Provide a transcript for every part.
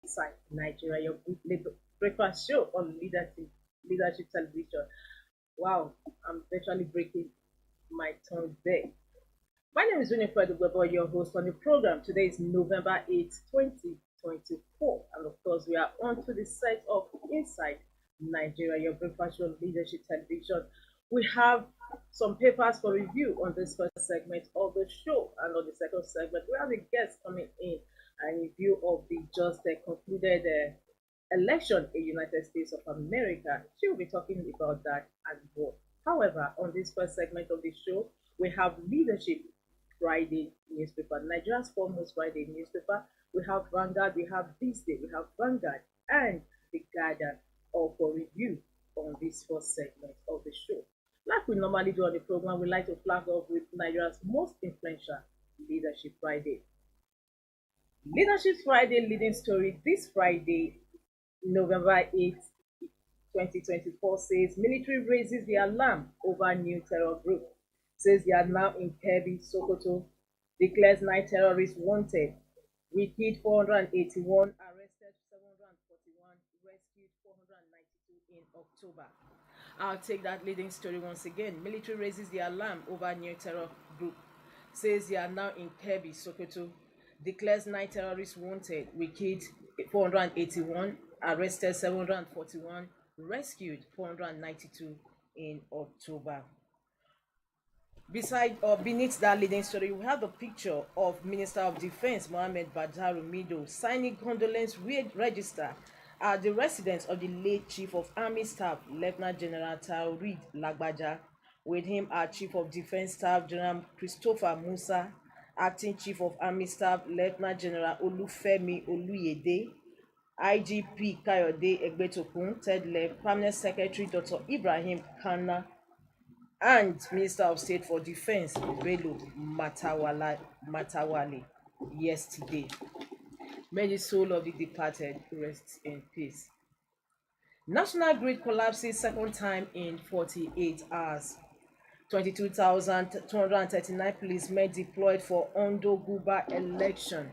Inside Nigeria, your breakfast show on leadership television. Wow, I'm virtually breaking my tongue there. My name is Winifred Weber, your host on the program. Today is November 8th, 2024. And of course, we are on to the set of Inside Nigeria, your breakfast show on leadership television. We have some papers for review on this first segment of the show. And on the second segment, we have a guest coming in and review of the just concluded election in United States of America. She will be talking about that and more. However, on this first segment of the show, we have Leadership Friday newspaper, Nigeria's foremost Friday newspaper. We have Vanguard, we have THISDAY, we have Vanguard, and the Guardian, all for review on this first segment of the show. Like we normally do on the program, we like to flag off with Nigeria's most influential Leadership Friday. Leadership Friday leading story this Friday, November 8th, 2024 says military raises the alarm over new terror group. Says they are now in Kebbi, Sokoto. Declares 9 terrorists wanted. We killed 481, arrested 741, rescued 492 in October. I'll take that leading story once again. Military raises the alarm over new terror group. Says they are now in Kebbi, Sokoto. Declares 9 terrorists wanted. We killed 481, arrested 741, rescued 492 in October. Beside or beneath that leading story, we have the picture of Minister of Defense Mohammed Badaru Mido signing condolence register at the residence of the late Chief of Army Staff, Lieutenant General Taurid Lagbaja. With him are Chief of Defense Staff General Christopher Musa, Acting Chief of Army Staff Lieutenant General Olufemi Oluyede, IGP Kayode Egbetokun, Third Left, Permanent Secretary Dr. Ibrahim Kana, and Minister of State for Defense Bello Matawale yesterday. May the soul of the departed rest in peace. National grid collapses second time in 48 hours. 22,239 policemen deployed for Ondo Guba election.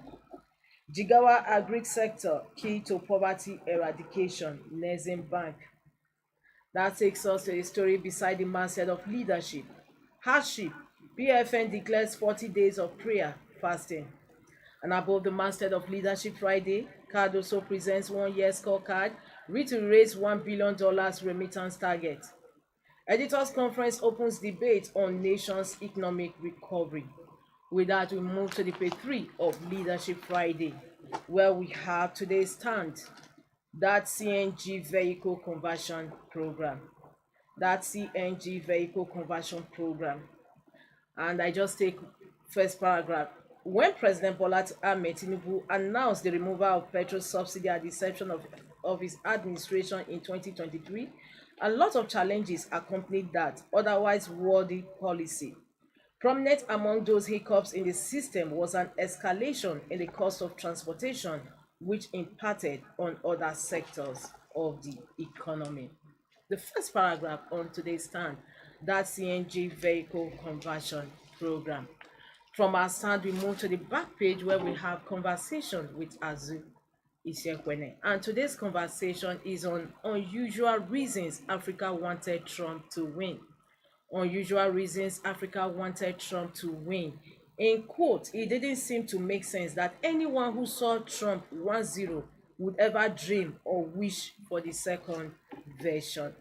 Jigawa agri sector key to poverty eradication, Nezim Bank. That takes us to the story beside the masthead of leadership. Hardship. PFN declares 40 days of prayer fasting. And above the masthead of Leadership Friday, CAD also presents 1 year scorecard, to raise $1 billion remittance target. Editors Conference opens debate on nation's economic recovery. With that, we move to the page 3 of Leadership Friday, where we have today's stand. That CNG vehicle conversion program. That CNG vehicle conversion program. And I just take first paragraph. When President Bola Ahmed Tinubu announced the removal of petrol subsidy at the inception of his administration in 2023, a lot of challenges accompanied that otherwise worthy policy. Prominent among those hiccups in the system was an escalation in the cost of transportation, which impacted on other sectors of the economy. The first paragraph on today's stand, that CNG vehicle conversion program. From our stand, we move to the back page where we have conversation with Azu Isiekwene. And today's conversation is on unusual reasons Africa wanted Trump to win. Unusual reasons Africa wanted Trump to win. In quote, it didn't seem to make sense that anyone who saw Trump 1-0 would ever dream or wish for the second version.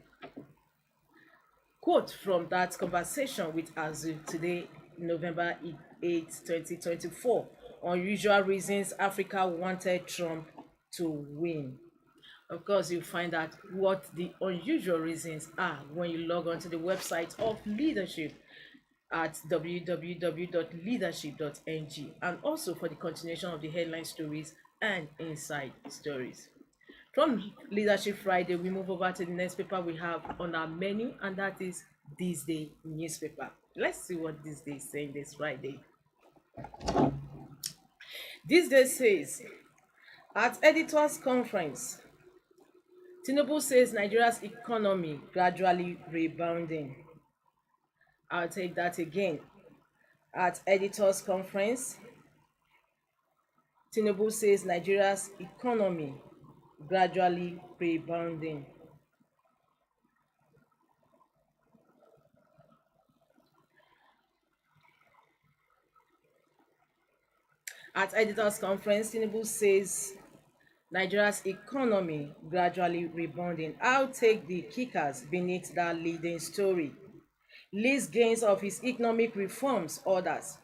Quote from that conversation with Azu today, November 8th, 2024. Unusual reasons Africa wanted Trump to win. Of course, you find out what the unusual reasons are when you log on to the website of leadership at www.leadership.ng, and also for the continuation of the headline stories and inside stories. From Leadership Friday, we move over to the next paper we have on our menu, and that is THISDAY newspaper. Let's see what THISDAY is saying this Friday. THISDAY says, at editors conference, Tinubu says Nigeria's economy gradually rebounding. I'll take that again. At editors conference, Tinubu says Nigeria's economy gradually rebounding. At editors conference, Tinubu says Nigeria's economy gradually rebounding. I'll take the kickers beneath that leading story. Lists gains of his economic reforms orders.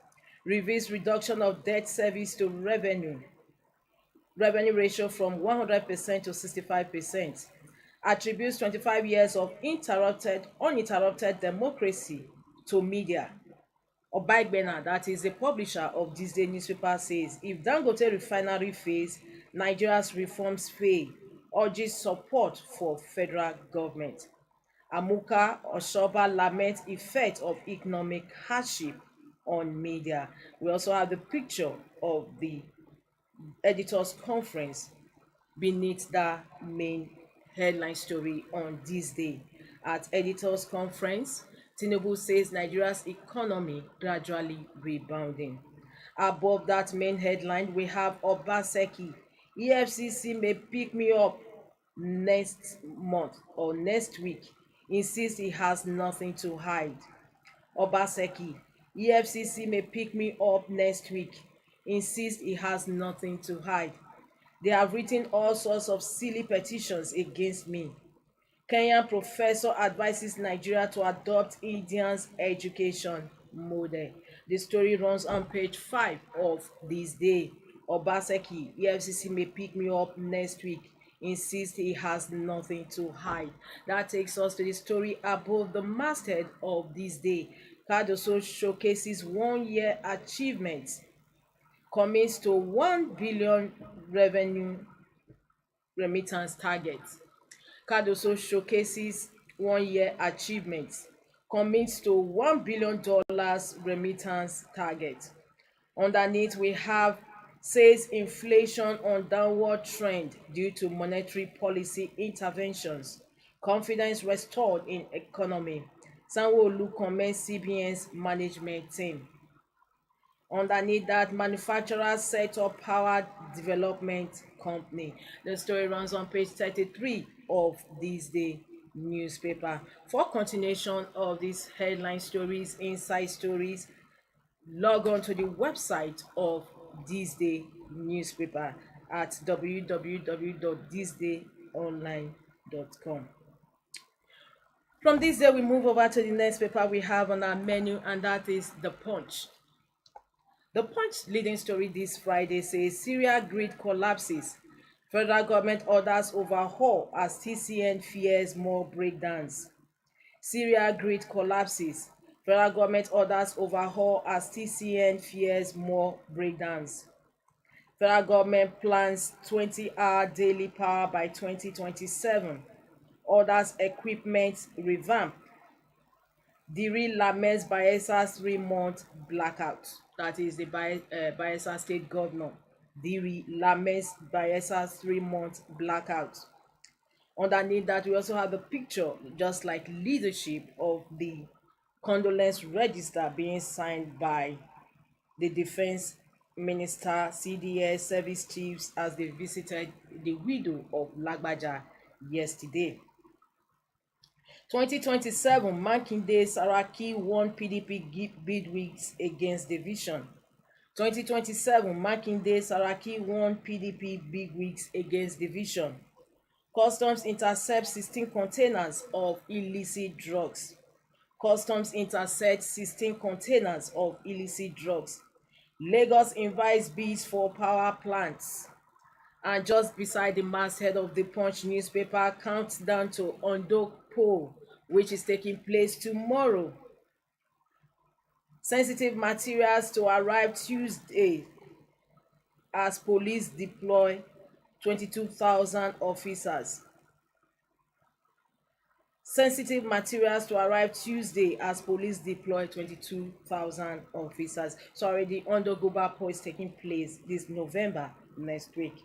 Reveals reduction of debt service to revenue ratio from 100% to 65%. Attributes 25 years of uninterrupted democracy to media. Obaigbena, that is the publisher of THISDAY newspaper, says if Dangote refinery fails, Nigeria's reforms fail, urges support for federal government. Amuka Oshoba laments effect of economic hardship on media. We also have the picture of the editors conference beneath that main headline story on this day. At editors conference, Tinubu says Nigeria's economy gradually rebounding. Above that main headline, we have Obaseki. EFCC may pick me up next month or next week. Insists he has nothing to hide. Obaseki. EFCC may pick me up next week. Insists he has nothing to hide. They have written all sorts of silly petitions against me. Kenyan professor advises Nigeria to adopt Indian's education model. The story runs on page 5 of this day. Obaseki, EFCC may pick me up next week. Insists he has nothing to hide. That takes us to the story above the masthead of this day. Cardoso showcases 1 year achievements, commits to 1 billion revenue remittance target. Cardoso showcases 1 year achievements, commits to $1 billion remittance target. Underneath, we have says inflation on downward trend due to monetary policy interventions. Confidence restored in economy. Sanwo-Olu commends CBN's management team. Underneath that, manufacturers set up power development company. The story runs on page 33 of this day newspaper. For continuation of these headline stories, inside stories, log on to the website of this day newspaper at www.thisdayonline.com. From this day, we move over to the next paper we have on our menu, and that is The Punch. The Punch leading story this Friday says Syria grid collapses. Federal government orders overhaul as TCN fears more breakdowns. Syria grid collapses. Federal government orders overhaul as TCN fears more breakdowns. Federal government plans 20-hour daily power by 2027. Orders equipment revamp. Diri laments Bayelsa's 3-month blackout. That is the Bayelsa state governor. Diri laments Bayelsa's 3-month blackout. Underneath that, we also have the picture, just like leadership, of the condolence register being signed by the defense minister, CDS, service chiefs as they visited the widow of Lagbaja yesterday. 2027 Makinde Saraki won PDP bidwigs against division. 2027 Makinde Saraki won PDP bigwigs against division. Customs intercept 16 containers of illicit drugs. Customs intercept 16 containers of illicit drugs. Lagos invites bids for power plants. And just beside the masthead of the Punch newspaper, countdown to Ondo poll, which is taking place tomorrow. Sensitive materials to arrive Tuesday as police deploy 22,000 officers. Sensitive materials to arrive Tuesday as police deploy 22,000 officers. So already Ondo Global poll is taking place this November next week.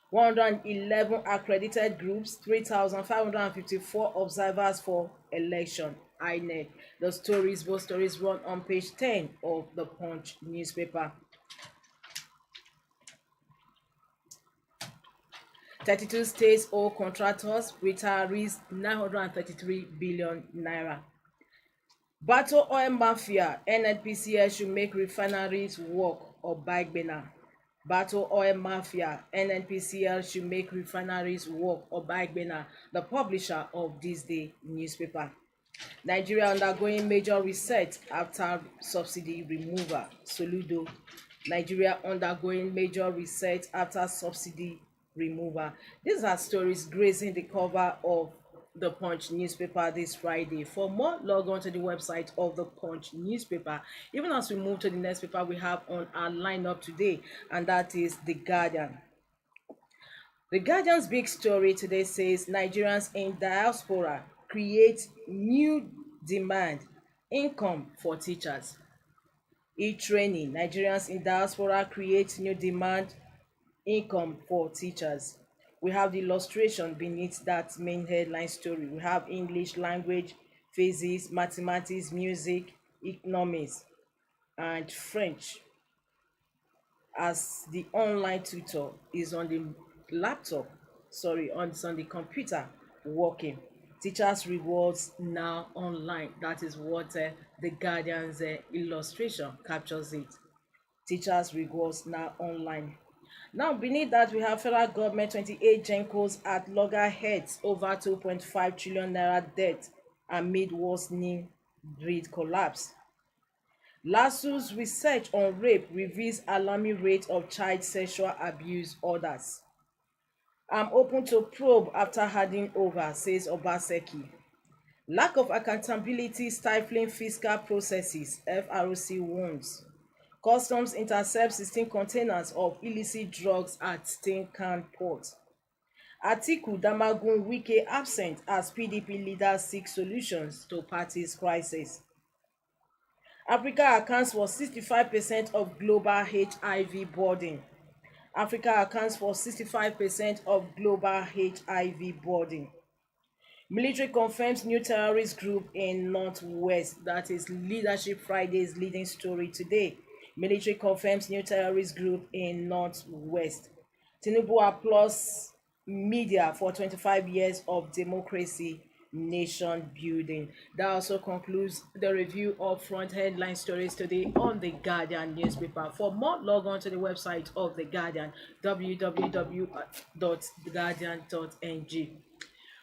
111 accredited groups, 3,554 observers for election. INEC. Both stories run on page 10 of the Punch newspaper. 32 states owe contractors, retirees 933 billion naira. Battle oil mafia, NNPCL should make refineries work or Obagbena. Battle oil mafia, NNPCL should make refineries work or Obagbena, the publisher of THISDAY newspaper. Nigeria undergoing major reset after subsidy removal. Soludo. Nigeria undergoing major reset after subsidy removal. These are stories gracing the cover of the Punch newspaper this Friday. For more, log on to the website of the Punch newspaper. Even as we move to the next paper we have on our lineup today, and that is The Guardian. The Guardian's big story today says Nigerians in diaspora create new demand, income for teachers. E-training, Nigerians in diaspora create new demand, income for teachers. We have the illustration beneath that main headline story. We have English language, physics, mathematics, music, economics, and French as the online tutor is on the laptop, sorry, on the computer working. Teachers rewards now online. That is what the Guardian's illustration captures it. Teachers rewards now online. Now beneath that we have federal government 28 gencos at loggerheads over 2.5 trillion naira debt amid worsening grid collapse. LASU's research on rape reveals alarming rate of child sexual abuse orders. I'm open to probe after handing over, says Obaseki. Lack of accountability stifling fiscal processes, FRC warns. Customs intercept 16 containers of illicit drugs at Tinkan port. Atiku, Damagun, Wike absent as PDP leaders seek solutions to party's crisis. Africa accounts for 65% of global HIV burden. Africa accounts for 65% of global HIV burden. Military confirms new terrorist group in Northwest. That is Leadership Friday's leading story today. Military confirms new terrorist group in Northwest. Tinubu applauds media for 25 years of democracy nation building. That also concludes the review of front headline stories today on the Guardian newspaper. For more, log on to the website of the Guardian, www.theguardian.ng.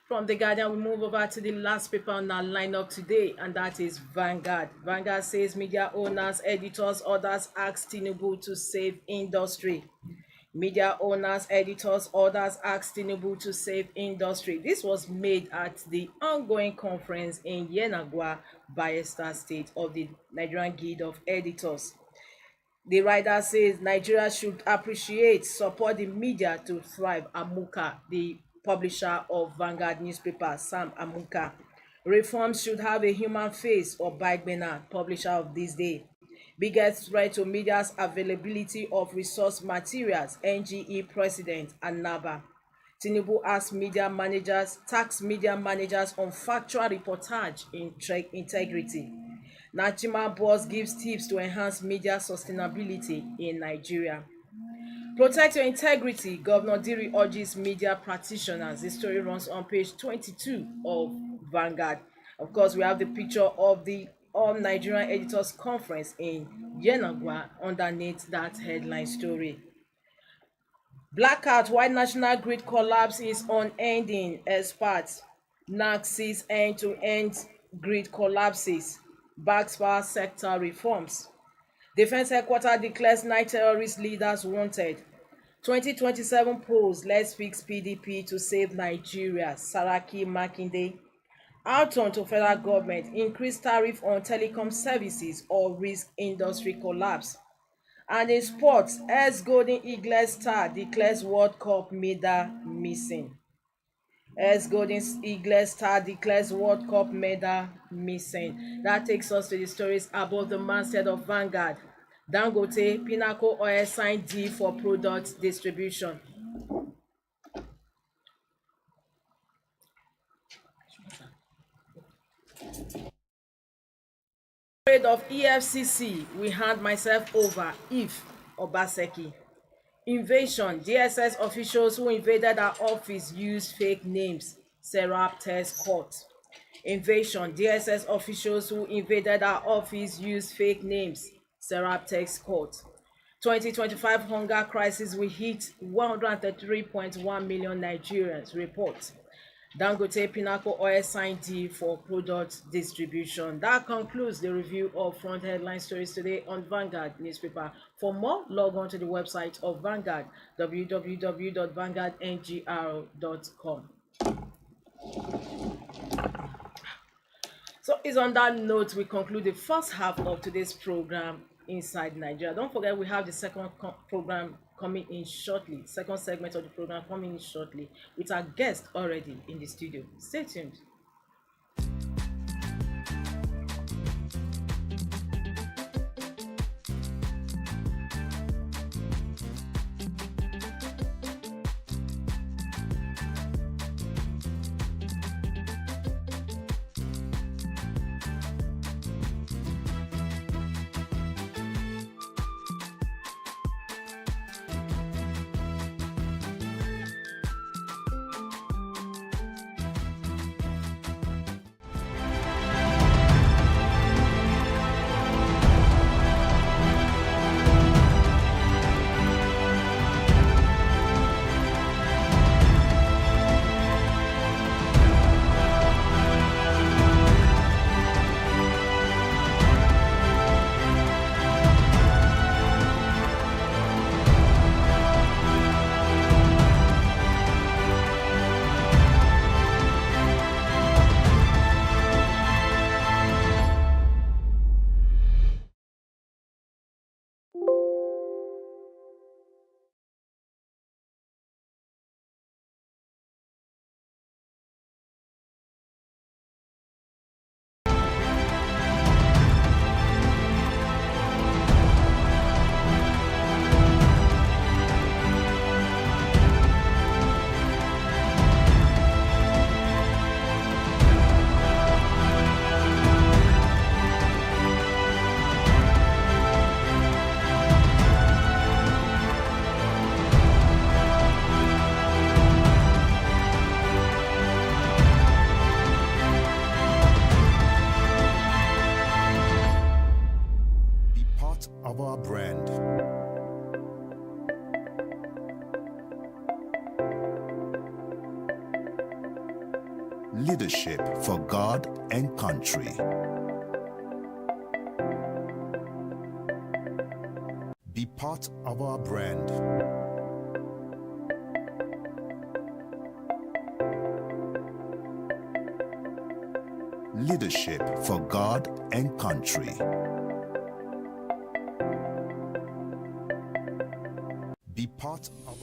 From the Guardian, we move over to the last paper on our lineup today, and that is Vanguard. Vanguard says media owners, editors, others ask Tinubu to save industry. Media owners, editors, others ask Tinubu to save industry. This was made at the ongoing conference in Yenagua, Bayelsa State of the Nigerian Guild of Editors. The writer says Nigeria should appreciate, support the media to thrive. Amuka, the publisher of Vanguard newspaper, Sam Amuka. Reforms should have a human face, or Obagbena, publisher of THISDAY. Biggest threat to media's availability of resource materials, NGE President Anaba. Tinubu asks media managers, tax media managers on factual reportage integrity. Nachima boss gives tips to enhance media sustainability in Nigeria. Protect your integrity, Governor Diri urges media practitioners. This story runs on page 22 of Vanguard. Of course, we have the picture of the All Nigerian Editors Conference in Yenagua underneath that headline story. Blackout, why national grid collapse is unending. Experts. NAC sees end-to-end grid collapses. Backs power sector reforms. Defense headquarters declares 9 terrorist leaders wanted. 2027 polls, let's fix PDP to save Nigeria. Saraki Makinde. Outturn to federal government, increase tariff on telecom services or risk industry collapse. And in sports, ex-Golden Eagles star declares World Cup medal missing. Ex-Golden Eagles star declares World Cup medal missing. That takes us to the stories above the masthead of Vanguard. Dangote, Pinnacle Oil signed deal for product distribution. Afraid of EFCC, we hand myself over if Obaseki. Invasion. DSS officials who invaded our office used fake names. Serap tells court. Invasion. DSS officials who invaded our office used fake names. Serap tells court. 2025 hunger crisis will hit 133.1 million Nigerians, report. Dangote Pinnacle Oil signed deal for product distribution. That concludes the review of front headline stories today on Vanguard newspaper. For more, log on to the website of Vanguard, www.vanguardngr.com. So it's on that note we conclude the first half of today's program, Inside Nigeria. Don't forget we have the second program coming in shortly, second segment of the program coming in shortly with our guest already in the studio. Stay tuned. Be part of our brand. Leadership for God and country. Be part of our brand. Leadership for God and country. Be part of our...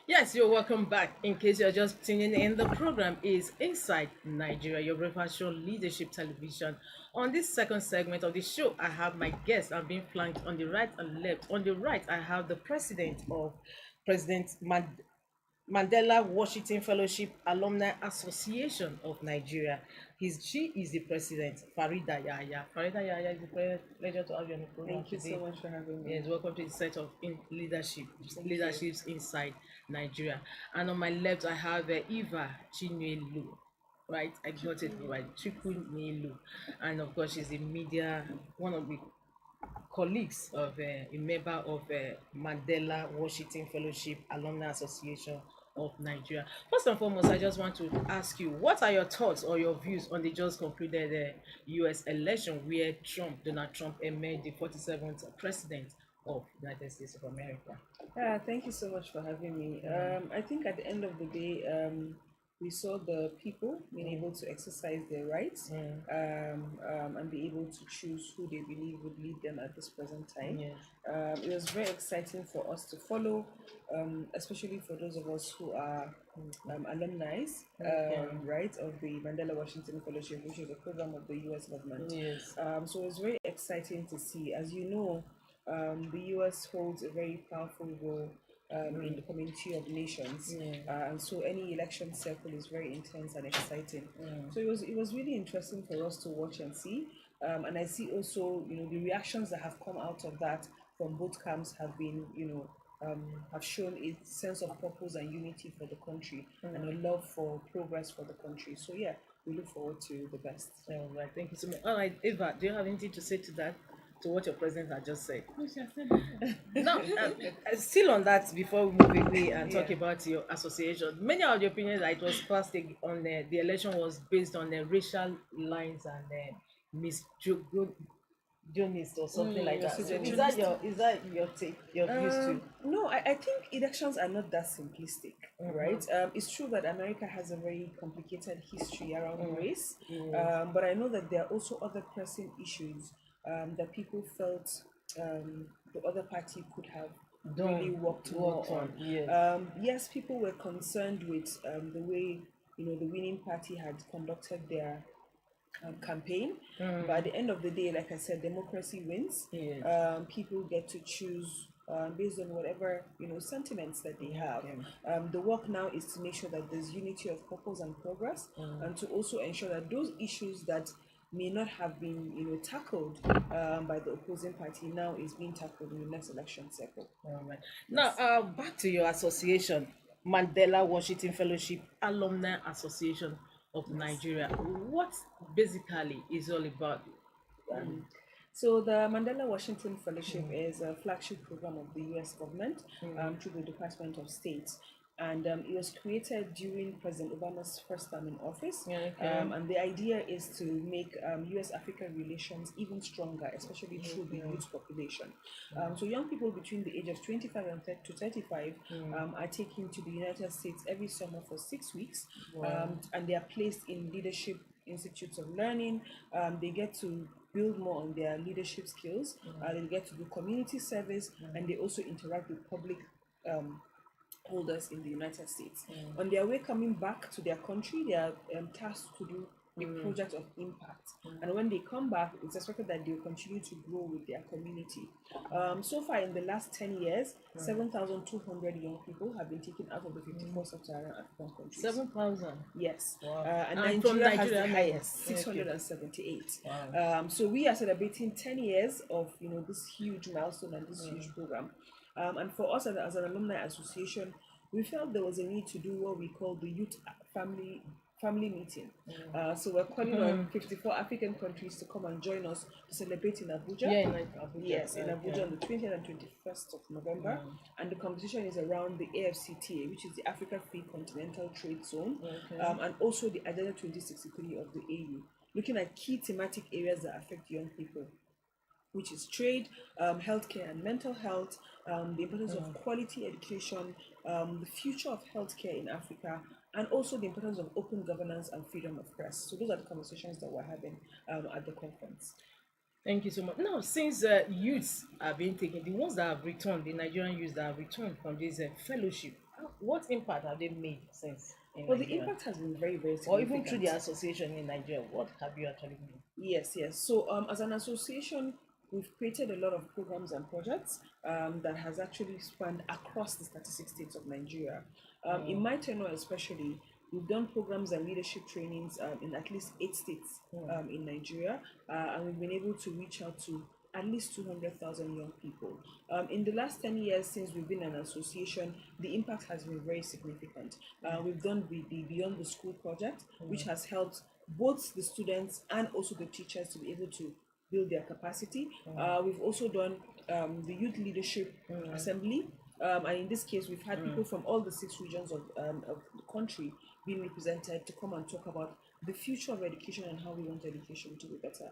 Yes, you're welcome back. In case you're just tuning in, the program is Inside Nigeria, your breakfast show, Leadership Television. On this second segment of the show, I have my guests. I'm being flanked on the right and left. On the right, I have the president of Mandela Washington Fellowship Alumni Association of Nigeria. She is the president, Farida Yahya. Farida Yahya, it's a pleasure to have you on the program Thank you today. so much for having me. Yes, welcome to the set of leaderships inside Nigeria. And on my left, I have Eva Chinelu. Right, I got it right, Chikunelu, and of course she's one of the colleagues of a member of Mandela Washington Fellowship Alumni Association of Nigeria. First and foremost, I just want to ask you, what are your thoughts or your views on the just concluded U.S. election where Donald Trump, emerged the 47th president of the United States of America? Yeah, thank you so much for having me. I think at the end of the day, we saw the people being able to exercise their rights and be able to choose who they believe would lead them at this present time. Yes. It was very exciting for us to follow, especially for those of us who are alumni, right, of the Mandela Washington Fellowship, which is a program of the U.S. government. Yes. So it's very exciting to see. As you know, the U.S. holds a very powerful role in the community of nations, and so any election cycle is very intense and exciting. So it was really interesting for us to watch and see, and I see also the reactions that have come out of that from both camps have been have shown a sense of purpose and unity for the country and a love for progress for the country. So yeah, we look forward to the best. All right, thank you so much. All right, Eva, do you have anything to say to that, to what your president had just said? Which I said before. Now, still on that, before we move away and talk Yeah. about your association, many of the opinions that it was passed on the election was based on the racial lines and misogynist or something like that. So is that your take, your views too? No, I think elections are not that simplistic, right? It's true that America has a very complicated history around race, but I know that there are also other pressing issues that people felt the other party could have really worked more on. Yes. Yes, people were concerned with the way the winning party had conducted their campaign. But at the end of the day, like I said, democracy wins. Yes. People get to choose based on whatever sentiments that they have. The work now is to make sure that there's unity of purpose and progress, and to also ensure that those issues that may not have been tackled by the opposing party now is being tackled in the next election cycle. All right. Now, back to your association, Mandela Washington Fellowship Alumni Association of Nigeria. What basically is all about? So the Mandela Washington Fellowship is a flagship program of the U.S. government through the Department of State. And it was created during President Obama's first term in office. And the idea is to make U.S.-Africa relations even stronger, especially through the youth population. So young people between the age of 25 and to 35 are taken to the United States every summer for 6 weeks. And they are placed in leadership institutes of learning. They get to build more on their leadership skills. They get to do community service, and they also interact with public holders in the United States. On their way coming back to their country, they are tasked to do a project of impact. And when they come back, it's expected that they'll continue to grow with their community. So far, in the last 10 years, 7,200 young people have been taken out of the 54 sub-Saharan African countries. 7,000. Yes. Wow. And And from Nigeria has Nigeria, the no. highest, Okay. 678. Wow. So we are celebrating 10 years of this huge milestone and this huge program. And for us as an alumni association, we felt there was a need to do what we call the youth family meeting. So we're calling on 54 African countries to come and join us to celebrate in Abuja. Yeah, in Abuja. Yes, in Abuja Okay. on the 20th and 21st of November. And the conversation is around the AFCTA, which is the Africa Free Continental Trade Zone, and also the Agenda 2063 of the AU, looking at key thematic areas that affect young people, which is trade, healthcare and mental health, the importance of quality education, the future of healthcare in Africa, and also the importance of open governance and freedom of press. So those are the conversations that we're having at the conference. Thank you so much. Now, since youths are being taken, the ones that have returned, the Nigerian youths that have returned from this fellowship, what impact have they made since? Well, the impact has been very, very or significant. even through the association in Nigeria, what have you actually made? Yes. So as an association, we've created a lot of programs and projects that has actually spanned across the 36 states of Nigeria. In my tenure especially, we've done programs and leadership trainings in at least 8 states in Nigeria, and we've been able to reach out to at least 200,000 young people. In the last 10 years since we've been an association, the impact has been very significant. We've done the Beyond the School project, which has helped both the students and also the teachers to be able to build their capacity. We've also done the Youth Leadership Assembly, and in this case, we've had people from all the 6 regions of the country being represented to come and talk about the future of education and how we want education to be better.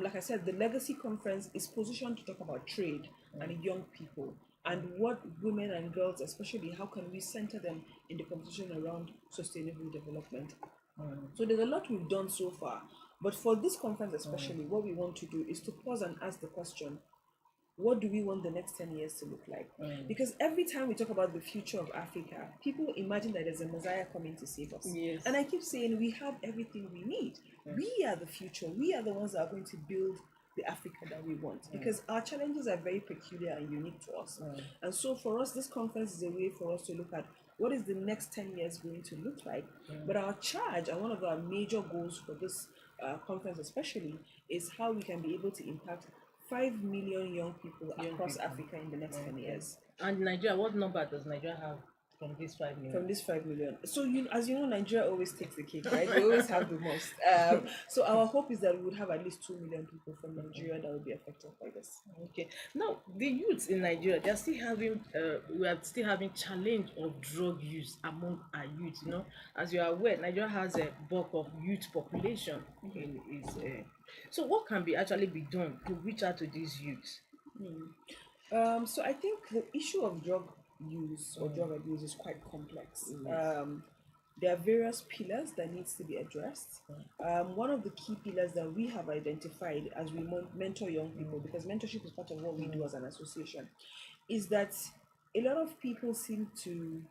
Like I said, the Legacy Conference is positioned to talk about trade and young people and what women and girls, especially, how can we center them in the conversation around sustainable development. So there's a lot we've done so far, but for this conference especially, what we want to do is to pause and ask the question, what do we want the next 10 years to look like? Because every time we talk about the future of Africa, people imagine that there's a Messiah coming to save us. Yes. And I keep saying we have everything we need. We are the future. We are the ones that are going to build the Africa that we want, because our challenges are very peculiar and unique to us. And so for us, this conference is a way for us to look at what is the next 10 years going to look like. But our charge and one of our major goals for this conference especially is how we can be able to impact 5 million young people across Africa in the next 10 years. And Nigeria, what number does Nigeria have from this 5 million? From this 5 million. So, as you know, Nigeria always takes the cake, right? We always have the most. So our hope is that we would have at least 2 million people from Nigeria that will be affected by this. Okay. Now, the youths in Nigeria, they're still having, we are still having challenge of drug use among our youth. You know, as you are aware, Nigeria has a bulk of youth population in its. So, what can be actually be done to reach out to these youths? So I think the issue of drug use or drug abuse is quite complex. There are various pillars that needs to be addressed. One of the key pillars that we have identified as we mentor young people, because mentorship is part of what we do as an association, is that a lot of people seem to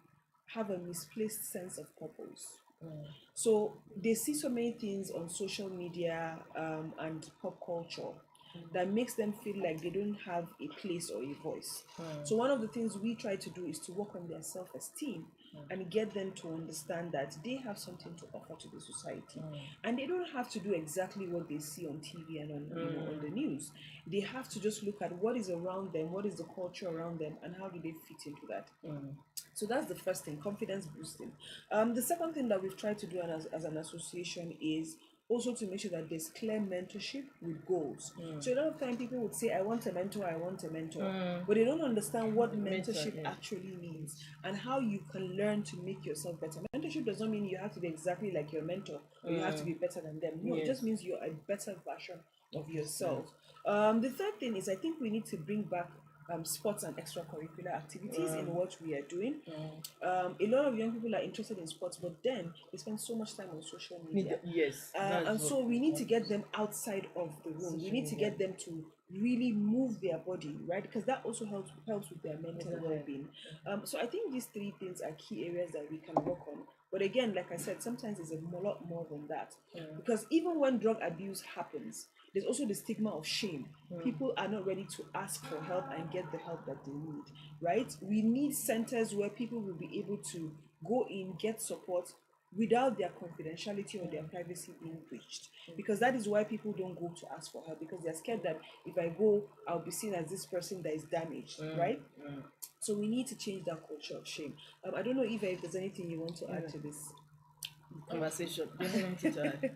have a misplaced sense of purpose. So they see so many things on social media and pop culture that makes them feel like they don't have a place or a voice. So one of the things we try to do is to work on their self-esteem and get them to understand that they have something to offer to the society, and they don't have to do exactly what they see on TV and on the news. They have to just look at what is around them, what is the culture around them, and how do they fit into that. So that's the first thing, confidence boosting. The second thing that we've tried to do as an association is also to make sure that there's clear mentorship with goals. So a lot of time people would say, I want a mentor, but they don't understand what mentorship actually means and how you can learn to make yourself better. Mentorship does not mean you have to be exactly like your mentor or you have to be better than them. No, it just means you're a better version of yourself. The third thing is I think we need to bring back sports and extracurricular activities in what we are doing. A lot of young people are interested in sports, but then they spend so much time on social media. Yes. And so we need to get them outside of the room. We need to get them to really move their body, right? Because that also helps with their mental well-being. So I think these three things are key areas that we can work on. But again, like I said, sometimes it's a lot more than that. Because even when drug abuse happens, there's also the stigma of shame. People are not ready to ask for help and get the help that they need, right? We need centers where people will be able to go in, get support without their confidentiality or their privacy being breached. Because that is why people don't go to ask for help, because they're scared that if I go, I'll be seen as this person that is damaged, right? So we need to change that culture of shame. I don't know, Eva, if there's anything you want to add to this conversation. Do you have anything to add?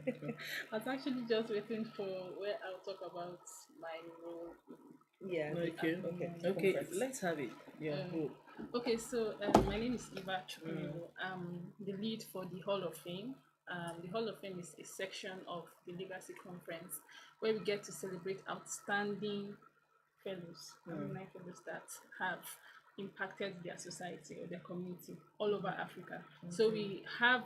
I was actually just waiting for where I'll talk about my role. Yeah. Okay. Let's have it. Yeah. Okay, so my name is Eva Chukwunelo. I'm the lead for the Hall of Fame. The Hall of Fame is a section of the Legacy Conference where we get to celebrate outstanding fellows, alumni fellows that have impacted their society or their community all over Africa. So we are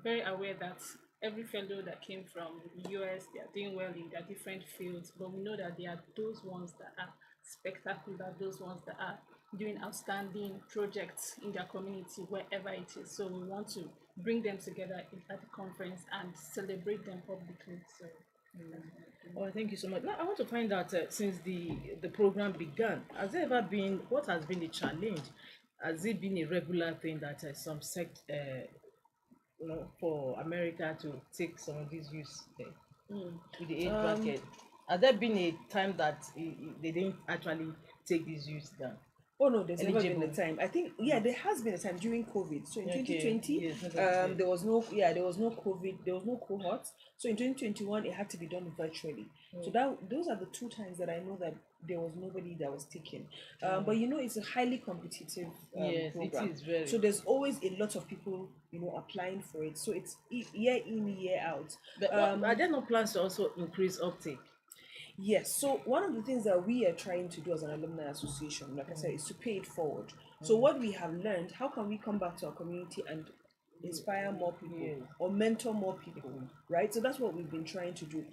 very aware that every fellow that came from the US, they are doing well in their different fields, but we know that there are those ones that are spectacular, those ones that are doing outstanding projects in their community, wherever it is. So we want to bring them together at the conference and celebrate them publicly. So Oh, thank you so much. Now, I want to find out since the program began, has there ever been, what has been the challenge? Has it been a regular thing that some sect, for America to take some of these youths with the age bracket? Has there been a time that they didn't actually take these youths down? Oh no, there's never been a time. I think there has been a time during COVID. So in 2020, there was no COVID, there was no cohort. So in 2021, it had to be done virtually. So those are the two times that I know that there was nobody that was taken. But it's a highly competitive program. It is very. So there's always a lot of people applying for it. So it's year in, year out. But are there no plans to also increase uptake? Yes, so one of the things that we are trying to do as an alumni association, like I said, is to pay it forward. So what we have learned, how can we come back to our community and inspire more people or mentor more people, right? So that's what we've been trying to do.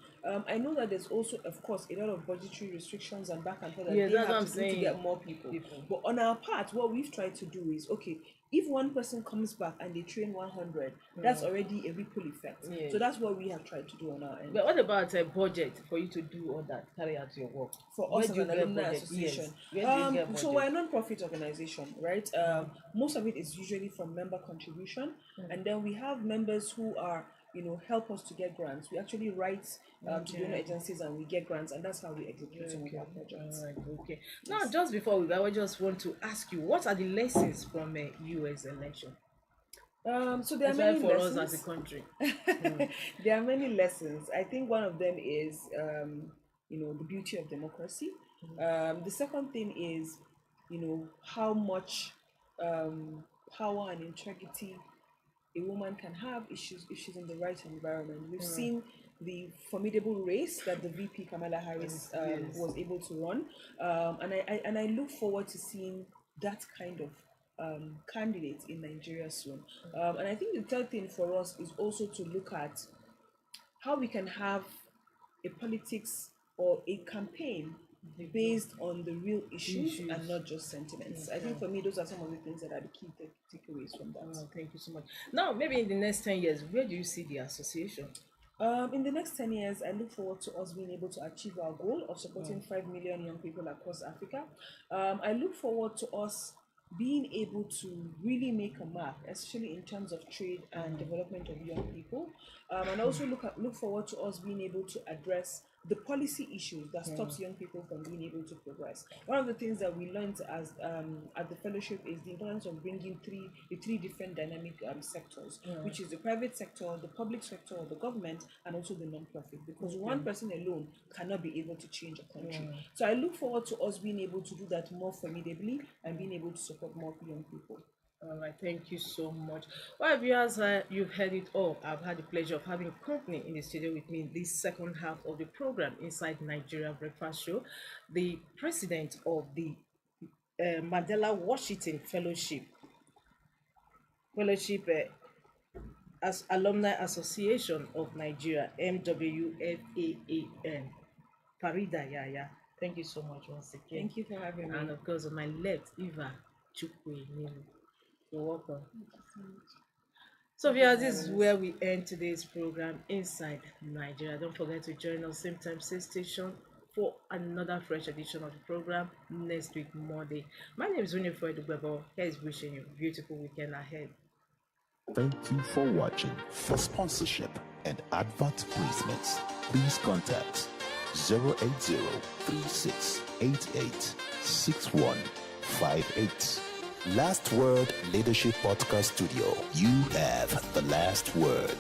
I know that there's also, of course, a lot of budgetary restrictions and back and forth that they have to do to get more people. But on our part, what we've tried to do is, okay, if one person comes back and they train 100, that's already a ripple effect. Yes. So that's what we have tried to do on our end. But what about a budget for you to do all that, carry out your work? For Where us do as you an get alumni budget? association, Yes. Where do you get budget? so we're a non-profit organization, right? Most of it is usually from member contribution, and then we have members who are, help us to get grants. We actually write to donor agencies and we get grants, and that's how we execute some of our projects. All right, okay. Now, just before we go, I just want to ask you, what are the lessons from a US election? So there are many for lessons. us as a country. There are many lessons. I think one of them is, the beauty of democracy. The second thing is, how much power and integrity a woman can have if she's in the right environment. We've seen the formidable race that the VP Kamala Harris was able to run, and I look forward to seeing that kind of candidates in Nigeria soon. And I think the third thing for us is also to look at how we can have a politics or a campaign based on the real issues and not just sentiments. I think for me, those are some of the things that are the key takeaways from that. Oh, thank you so much. Now, maybe in the next 10 years, where do you see the association? In the next 10 years, I look forward to us being able to achieve our goal of supporting 5 million young people across Africa. I look forward to us being able to really make a mark, especially in terms of trade and development of young people. And also look forward to us being able to address the policy issues that stops young people from being able to progress. One of the things that we learned as at the fellowship is the importance of bringing three different dynamic sectors, which is the private sector, the public sector, the government, and also the non-profit. Because one person alone cannot be able to change a country. So I look forward to us being able to do that more formidably and being able to support more young people. All right, thank you so much. Well, viewers, you've heard it all. I've had the pleasure of having company in the studio with me in this second half of the program, Inside Nigeria Breakfast Show, the president of the Mandela Washington Fellowship as Alumni Association of Nigeria, MWFAAN, Farida Yaya. Thank you so much once again. Thank you for having me. And of course, on my left, Eva Chukwe. You're welcome. So, viewers, this is where we end today's program, Inside Nigeria. Don't forget to join us same time, same station for another fresh edition of the program next week, Monday. My name is Winifred Ubebo. Here's wishing you a beautiful weekend ahead. Thank you for watching. For sponsorship and advert placements, please contact 080-3688-6158. Last Word Leadership Podcast Studio. You have the last word.